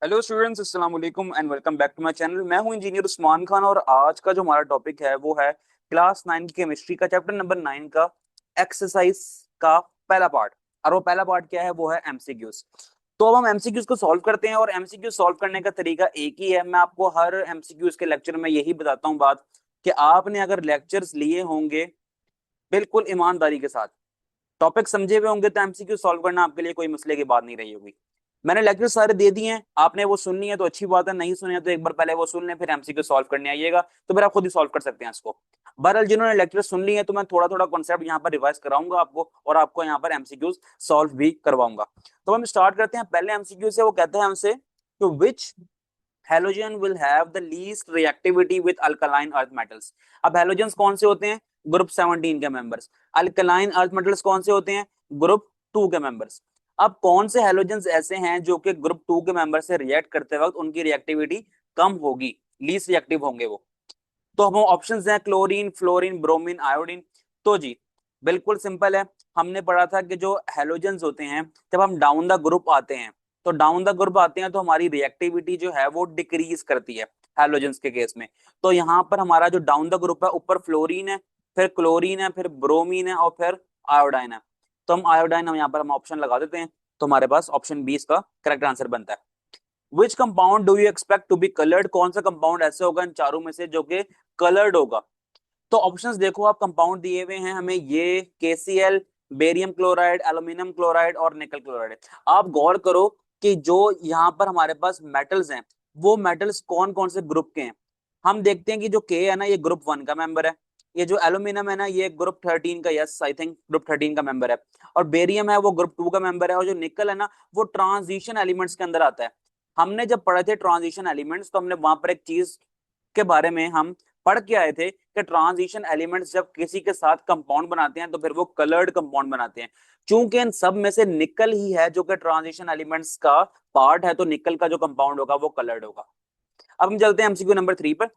Hello students, अस्सलाम वालेकुम and welcome back to my channel. मैं हूं इंजीनियर उस्मान खान और आज का जो हमारा टॉपिक है वो है क्लास 9 की केमिस्ट्री का चैप्टर नंबर 9 का एक्सरसाइज का पहला पार्ट। और वो पहला पार्ट क्या है? वो है एमसीक्यूज। तो अब हम एमसीक्यूज को सॉल्व करते हैं और एमसीक्यूज सॉल्व करने का तरीका एक ही है। मैं आपको हर एमसीक्यूज के लेक्चर में यही बताता हूँ बात कि आपने अगर लेक्चर्स लिए होंगे बिल्कुल ईमानदारी के साथ, टॉपिक समझे हुए होंगे, तो एमसीक्यू सॉल्व करना आपके लिए कोई मसले की बात नहीं रही होगी। मैंने लेक्चर सारे दे दिए हैं, आपने वो सुननी है तो अच्छी बात है, नहीं सुनी है तो एक बार पहले वो सुन लें, फिर एमसीक्यू सॉल्व करने आइएगा तो फिर आप खुद ही सॉल्व कर सकते हैं इसको। बहरहाल जिन्होंने लेक्चर सुन लिए हैं तो मैं थोड़ा थोड़ा कॉन्सेप्ट यहाँ पर रिवाइज कराऊंगा आपको और आपको यहाँ पर एमसीक्यूज सॉल्व भी करवाऊंगा। तो हम स्टार्ट करते हैं पहले एमसीक्यू से। वो कहते हैं हमसे तो विच halogen will have the least reactivity with alkaline earth metals. अब हेलोजन्स कौन से होते हैं? ग्रुप 17 के मेंबर्स। अल्कलाइन अर्थ मेटल्स कौन से होते हैं? ग्रुप 2 के मेंबर्स। अब कौन से हेलोजन्स ऐसे हैं जो कि ग्रुप 2 के मेंबर से रिएक्ट करते वक्त उनकी रिएक्टिविटी कम होगी, लीस्ट रिएक्टिव होंगे वो? तो हम ऑप्शंस हैं क्लोरीन, फ्लोरीन, ब्रोमीन, आयोडीन। तो जी बिल्कुल सिंपल है। हमने पढ़ा था कि जो हेलोजन्स होते हैं जब हम डाउन द ग्रुप आते हैं, तो डाउन द ग्रुप आते हैं तो हमारी रिएक्टिविटी जो है वो डिक्रीज करती है हेलोजन्स के केस में। तो यहाँ पर हमारा जो डाउन द ग्रुप है, ऊपर फ्लोरीन है, फिर क्लोरीन है, फिर ब्रोमीन है और फिर आयोडाइन है। तो हम आयोडाइन, हम यहाँ पर हम ऑप्शन लगा देते हैं, तो हमारे पास ऑप्शन 20 का करेक्ट आंसर बनता है। Which compound do you expect to be coloured? कौन सा कंपाउंड ऐसे होगा इन चारों में से जो कि कलर्ड होगा? तो ऑप्शंस देखो, आप कंपाउंड दिए हुए हैं हमें, ये KCL, barium chloride, aluminium chloride और निकल क्लोराइड। आप गौर करो कि जो यहाँ पर हमारे पास मेटल्स हैं वो मेटल्स कौन कौन से ग्रुप के हैं। हम देखते हैं कि जो के है ना, ये ग्रुप 1 का मेंबर है। ये जो एल्यूमिनियम है ना, ये ग्रुप 13 का, यस आई थिंक ग्रुप 13 का मेंबर है। और बेरियम है वो ग्रुप 2 का मेंबर है। और जो निकल है ना, वो ट्रांजिशन एलिमेंट्स के अंदर आता है। हमने जब पढ़े थे ट्रांजिशन एलिमेंट्स तो हमने वहां पर एक चीज के बारे में हम पढ़ के आए थे कि ट्रांजिशन एलिमेंट्स जब किसी के साथ कंपाउंड बनाते हैं तो फिर वो कलर्ड कंपाउंड बनाते हैं। चूंकि इन सब में से निकल ही है जो कि ट्रांजिशन एलिमेंट्स का पार्ट है, तो निकल का जो कंपाउंड होगा वो कलर्ड होगा। अब हम चलते हैं एमसीक्यू नंबर 3 पर।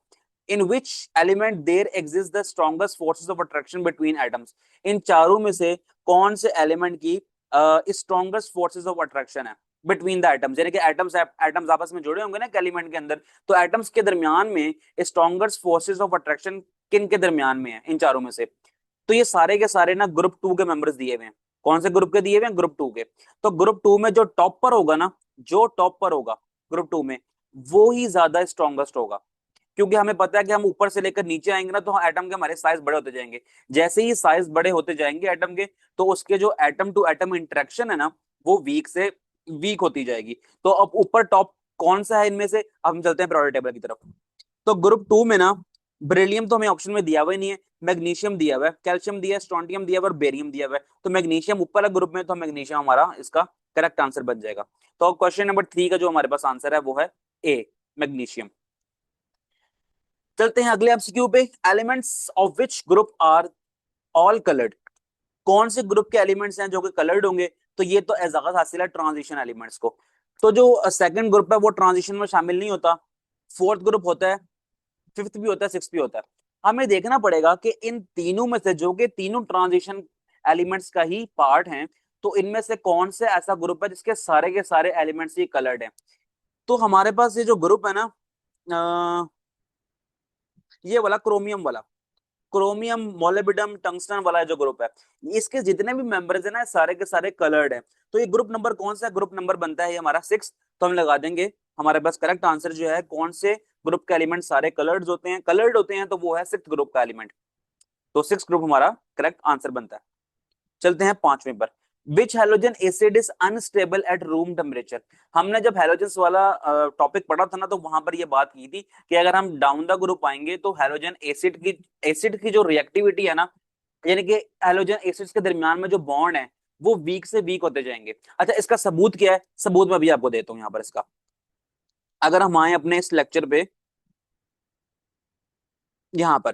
In which element there exist the strongest forces of attraction between atoms? इन चारों में से कौन से एलिमेंट की स्ट्रॉन्गेस्ट फोर्सेस ऑफ अट्रैक्शन है बिटवीन द एटम्स? यानी कि एटम्स एटम्स आपस में जुड़े होंगे ना एलिमेंट के अंदर, तो एटम्स के दरमियान में स्ट्रॉन्गेस्ट फोर्सेस ऑफ अट्रैक्शन किन के दरमियान में है इन चारों में से? तो ये सारे के सारे ना ग्रुप 2 के मेंबर्स दिए हुए हैं। कौन से ग्रुप के दिए हुए हैं? ग्रुप 2 के। तो ग्रुप 2 में जो टॉप पर होगा ना, जो टॉप पर होगा ग्रुप 2 में, वो ही ज्यादा स्ट्रॉन्गेस्ट होगा। क्योंकि हमें पता है कि हम ऊपर से लेकर नीचे आएंगे ना, तो एटम के हमारे साइज बड़े होते जाएंगे। जैसे ही साइज बड़े होते जाएंगे एटम के, तो उसके जो एटम टू एटम इंटरेक्शन है ना, वो वीक से वीक होती जाएगी। तो अब ऊपर टॉप कौन सा है इनमें से? अब हम चलते हैं पीरियोडिक टेबल की तरफ। तो ग्रुप 2 में ना बेरिलियम तो हमें ऑप्शन में दिया हुआ ही नहीं है, मैग्नीशियम दिया हुआ है, कैल्शियम दिया है, स्ट्रोंटियम दिया हुआ है और बेरियम दिया हुआ है। तो मैग्नीशियम ऊपर है ग्रुप में, तो मैग्नीशियम हमारा इसका करेक्ट आंसर बन जाएगा। तो क्वेश्चन नंबर 3 का जो हमारे पास आंसर है वो है ए, मैग्नीशियम। चलते हैं अगले एमसीक्यू पे। Elements of which group are all coloured? कौन से ग्रुप के एलिमेंट्स हैं जो कि कलर्ड होंगे? तो ये तो एजाज हासिल है ट्रांजिशन एलिमेंट्स को। तो जो सेकंड ग्रुप है वो ट्रांजिशन में शामिल नहीं होता, फोर्थ ग्रुप होता है, फिफ्थ भी होता है, सिक्स भी होता है। हमें देखना पड़ेगा कि इन तीनों में से, जो कि तीनों ट्रांजिशन एलिमेंट्स का ही पार्ट हैं, तो इनमें से कौन से ऐसा ग्रुप है जिसके सारे के सारे एलिमेंट्स ही कलर्ड हैं? तो हमारे पास ये जो ग्रुप है ना, ये वाला क्रोमियम वाला, क्रोमियम मोलिब्डेनम टंगस्टन वाला जो ग्रुप है, इसके जितने भी मेंबर्स हैं ना, सारे के सारे कलर्ड हैं। तो ये ग्रुप नंबर कौन सा ग्रुप नंबर बनता है? ये हमारा 6। तो हम लगा देंगे हमारे पास करेक्ट आंसर जो है, कौन से ग्रुप के एलिमेंट सारे कलर्ड होते हैं, तो वो है 6th ग्रुप का एलिमेंट। तो 6 ग्रुप हमारा करेक्ट आंसर बनता है। चलते हैं 5वें पर। विच halogen acid is unstable at room temperature? हमने जब हेलोजन्स वाला टॉपिक पढ़ा था ना, तो वहां पर ये बात की थी कि अगर हम डाउन द ग्रुप आएंगे तो हेलोजन एसिड की जो रिएक्टिविटी है ना, यानी कि हेलोजन एसिड्स के दरमियान में जो बॉन्ड है वो वीक से वीक होते जाएंगे। अच्छा, इसका सबूत क्या है? सबूत मैं भी आपको देता हूँ यहाँ पर इसका। अगर हम आए अपने इस लेक्चर पे, यहाँ पर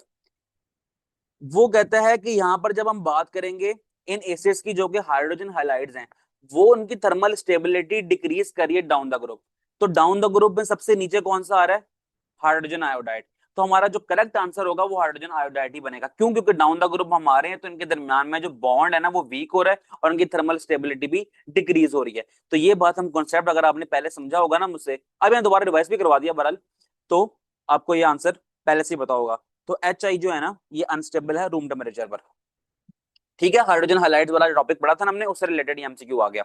वो कहता है कि यहाँ पर जब हम बात करेंगे इन एसिड्स की जो कि हाइड्रोजन हाइलाइड्स हैं, वो उनकी थर्मल स्टेबिलिटी डिक्रीज करिए डाउन द ग्रुप। तो डाउन द ग्रुप में सबसे नीचे कौन सा आ रहा है? Hydrogen iodide. तो हमारा जो करेक्ट आंसर होगा वो हाइड्रोजन आयोडाइड ही बनेगा। क्यों? क्योंकि डाउन द ग्रुप हम आ रहे हैं तो इनके दरमियान में जो बॉन्ड है ना वो वीक हो रहा है और इनकी थर्मल स्टेबिलिटी भी डिक्रीज हो रही है। तो ये बात हम कॉन्सेप्ट अगर आपने पहले समझा होगा ना मुझसे, अब मैंने दोबारा रिवाइज भी करवा दिया बहरहाल, तो आपको ये आंसर पहले से ही पता होगा। तो एच आई जो है ना ये अनस्टेबल है रूम टेम्परेचर पर। ठीक है, हाइड्रोजन हाइलाइट्स वाला टॉपिक पढ़ा था ना हमने, उससे रिलेटेड एमसीक्यू आ गया।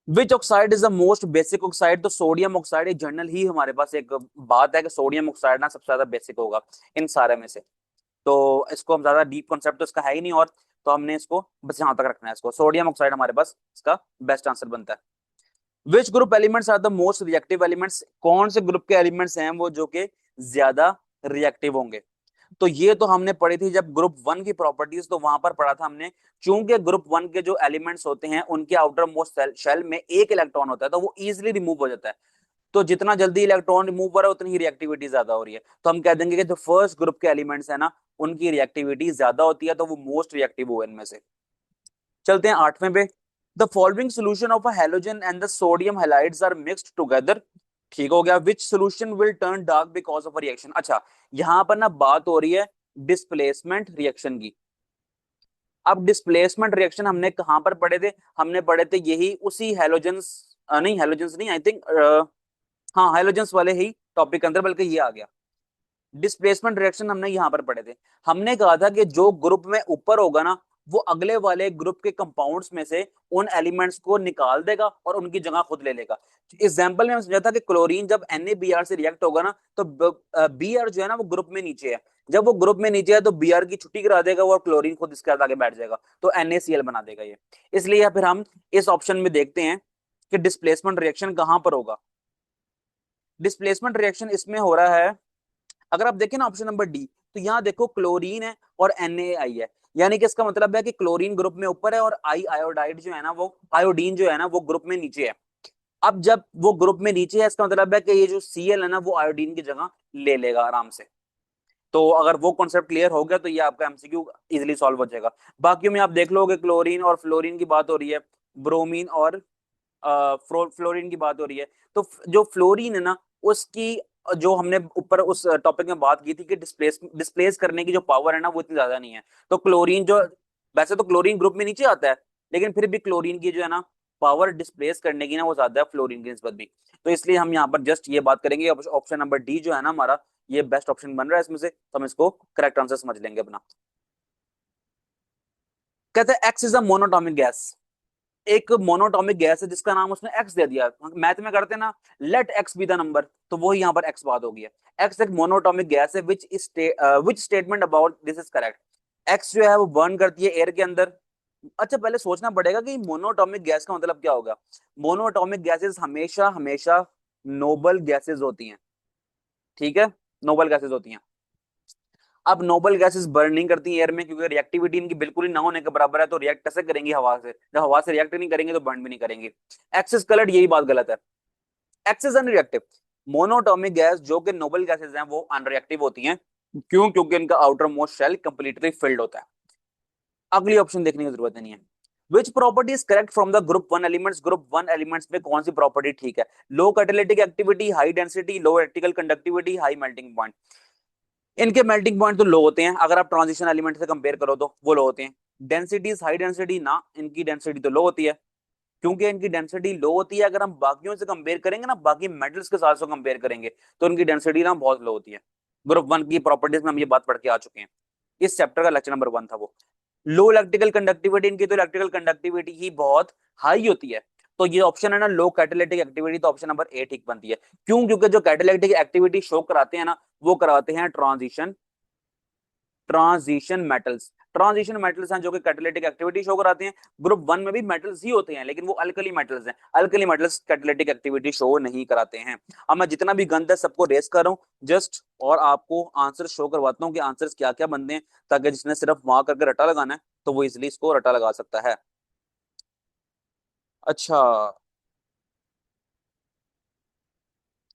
विच oxide is the most basic oxide? तो सोडियम ऑक्साइड, एक जनरल ही हमारे पास एक बात है कि सोडियम ऑक्साइड ना सबसे ज्यादा बेसिक होगा इन सारे में से। तो इसको हम ज्यादा डीप कॉन्सेप्ट तो इसका है ही नहीं, और तो हमने इसको बस यहां तक रखना है। इसको सोडियम ऑक्साइड हमारे पास इसका बेस्ट आंसर बनता है। Which group elements are the most reactive elements? कौन से ग्रुप के एलिमेंट्स हैं वो जो कि ज्यादा रिएक्टिव होंगे? तो ये तो हमने पढ़ी थी जब ग्रुप वन की प्रॉपर्टीज, तो वहां पर पढ़ा था हमने, चूंकि ग्रुप वन के जो एलिमेंट्स होते हैं उनके आउटर मोस्ट शेल में एक इलेक्ट्रॉन होता है तो वो इजिली रिमूव हो जाता है। तो जितना जल्दी इलेक्ट्रॉन रिमूव हो रहा है उतनी ही रिएक्टिविटी ज्यादा हो रही है। तो हम कह देंगे कि जो फर्स्ट ग्रुप के एलिमेंट्स है ना उनकी रिएक्टिविटी ज्यादा होती है, तो वो मोस्ट रिएक्टिव हो इनमें से। चलते हैं आठवें पे। The following solution of a halogen and the sodium halides are mixed together. ठीक हो गया। Which solution will turn dark because of a reaction? अच्छा, यहां पर ना बात हो रही है डिस्प्लेसमेंट रिएक्शन की। अब डिस्प्लेसमेंट रिएक्शन हमने कहां पर पढ़े थे? हमने पढ़े थे यही उसी हैलोजेंस, नहीं हैलोजेंस नहीं, आई थिंक हाँ हैलोजेंस वाले ही टॉपिक के अंदर, बल्कि ये आ गया डिस्प्लेसमेंट रिएक्शन हमने यहां पर पढ़े थे। हमने कहा था कि जो ग्रुप में ऊपर होगा ना वो अगले वाले ग्रुप के कंपाउंड्स में से उन एलिमेंट्स को निकाल देगा और उनकी जगह खुद ले लेगा। एग्जाम्पल में समझा था कि क्लोरीन जब NaBr से रिएक्ट होगा ना तो Br जो है ना वो ग्रुप में नीचे है। जब वो ग्रुप में नीचे है तो Br की छुट्टी करा देगा वो, और क्लोरीन खुद इसके आगे बैठ जाएगा तो NaCl बना देगा ये। इसलिए फिर हम इस ऑप्शन में देखते हैं कि डिस्प्लेसमेंट रिएक्शन कहां पर होगा। डिस्प्लेसमेंट रिएक्शन इसमें हो रहा है, अगर आप देखें ना ऑप्शन नंबर डी, तो यहां देखो क्लोरीन है और NaI है, यानी कि इसका मतलब है कि क्लोरीन ग्रुप में ऊपर है और आई आयोडाइड जो है ना वो आयोडीन जो है ना वो ग्रुप में नीचे है। अब जब वो ग्रुप में नीचे है इसका मतलब है कि ये जो Cl है ना वो आयोडीन की जगह ले लेगा आराम से। तो अगर वो कॉन्सेप्ट क्लियर हो गया तो ये आपका एमसीक्यू इजिली सॉल्व हो जाएगा। बाकी में आप देख लोगे क्लोरीन और फ्लोरीन की बात हो रही है, ब्रोमीन और फ्लोरीन की बात हो रही है। तो जो फ्लोरीन है ना उसकी, जो हमने ऊपर उस टॉपिक में बात की थी कि डिस्प्लेस डिस्प्लेस करने की जो पावर है ना वो इतनी ज्यादा नहीं है। तो क्लोरीन जो, वैसे तो क्लोरीन ग्रुप में नीचे आता है लेकिन फिर भी क्लोरीन की जो है ना पावर डिस्प्लेस करने की ना वो ज्यादा है फ्लोरीन की निस्बत भी। तो इसलिए हम यहाँ पर जस्ट ये बात करेंगे, ऑप्शन नंबर डी जो है ना हमारा ये बेस्ट ऑप्शन बन रहा है इसमें से, तो हम इसको करेक्ट आंसर समझ लेंगे अपना। कहते हैं x is a monoatomic gas. एक मोनोटॉमिक गैस है जिसका नाम उसने एक्स दे दिया। मैथ में करते हैं ना let x be the number, तो वही यहाँ पर एक्स बात हो गई है। एक्स एक मोनोटॉमिक गैस है which statement about this is correct? X जो है वो बर्न करती है एयर के अंदर। अच्छा पहले सोचना पड़ेगा कि मोनोटॉमिक गैस का मतलब क्या होगा। मोनोटॉमिक गैसेस हमेशा हमेशा नोबल गैसेस होती हैं। ठीक है, नोबल गैसेस होती हैं। अब नोबल गैसेस बर्न नहीं करती एयर में क्योंकि रिएक्टिविटी इनकी बिल्कुल ही ना होने के बराबर है, तो रिएक्ट कैसे करेंगी हवा से? जब हवा से रिएक्ट नहीं करेंगे तो बर्न भी नहीं करेंगे। एक्सिस कलर्ड, यही बात गलत है। एक्सिस अनरिएक्टिव, मोनोटॉमिक गैस जो कि नोबल गैसेस हैं वो अनरिएक्टिव होती हैं। क्यों? क्योंकि इनका outermost shell completely filled होता है। अगली ऑप्शन देखने की जरूरत नहीं है। Which property is correct from the group one elements? Group one elements में कौन सी प्रॉपर्टी ठीक है? Low catalytic activity, high density, low electrical conductivity, high melting point. इनके मेल्टिंग पॉइंट तो लो होते हैं, अगर आप ट्रांजिशन एलिमेंट से कंपेयर करो तो वो लो होते हैं। डेंसिटीज हाई डेंसिटी ना, इनकी डेंसिटी तो लो होती है। क्योंकि इनकी डेंसिटी लो होती है, अगर हम बाकियों से कंपेयर करेंगे ना, बाकी मेटल्स के साथ कंपेयर करेंगे तो इनकी डेंसिटी ना बहुत लो होती है। ग्रुप वन की प्रॉपर्टीज में हम ये बात पढ़ के आ चुके हैं, इस चैप्टर का लेक्चर नंबर 1 था वो। लो इलेक्ट्रिकल कंडक्टिविटी, इनकी तो इलेक्ट्रिकल कंडक्टिविटी ही बहुत हाई होती है। तो ये ऑप्शन है ना लो कैटालिटिक एक्टिविटी, तो ऑप्शन नंबर ए ठीक बनती है। क्यों? क्योंकि जो कैटालिटिक एक्टिविटी शो कराते हैं ना वो कराते हैं ट्रांजिशन मेटल्स। ट्रांजिशन मेटल्स हैं जो कि कैटालिटिक एक्टिविटी शो कराते हैं। ग्रुप वन में भी मेटल्स ही होते हैं लेकिन वो अल्कली मेटल्स हैं। Alkali metals catalytic activity show नहीं कराते हैं। अब मैं जितना भी गंद है सबको रेस कर रहा हूँ जस्ट, और आपको आंसर शो करवाता हूँ कि आंसर्स क्या क्या बनते हैं, ताकि जिसने सिर्फ वहां करके रटा लगाना है तो वो इजिली इसको रटा लगा सकता है। अच्छा,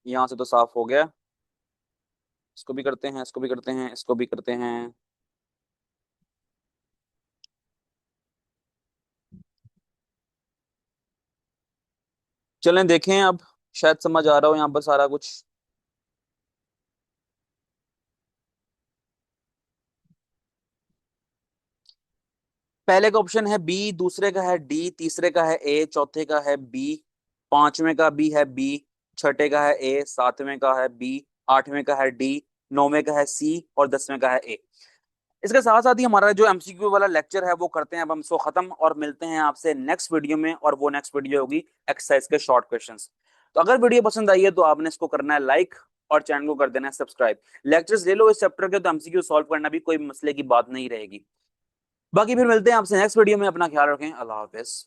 यहाँ से तो साफ हो गया। इसको भी करते हैं, इसको भी करते हैं, इसको भी करते हैं। चलें देखें अब, शायद समझ आ रहा हो यहाँ पर सारा कुछ। पहले का ऑप्शन है बी, दूसरे का है डी, तीसरे का है ए, चौथे का है बी, पांचवें का भी है बी, छठे का है ए, सातवें का है बी, आठवें का है डी, नौवें का है सी और 10वें का है ए। इसके साथ साथ ही हमारा जो एमसीक्यू वाला लेक्चर है वो करते हैं अब हम इसको खत्म, और मिलते हैं आपसे नेक्स्ट वीडियो में, और वो नेक्स्ट वीडियो होगी एक्सरसाइज के शॉर्ट क्वेश्चंस। तो अगर वीडियो पसंद आई है तो आपने इसको करना है लाइक और चैनल को कर देना है सब्सक्राइब। लेक्चर्स ले लो इस चैप्टर के, तो एमसीक्यू सॉल्व करना भी कोई मसले की बात नहीं रहेगी। बाकी फिर मिलते हैं आपसे नेक्स्ट वीडियो में, अपना ख्याल रखें, अल्लाह हाफिज।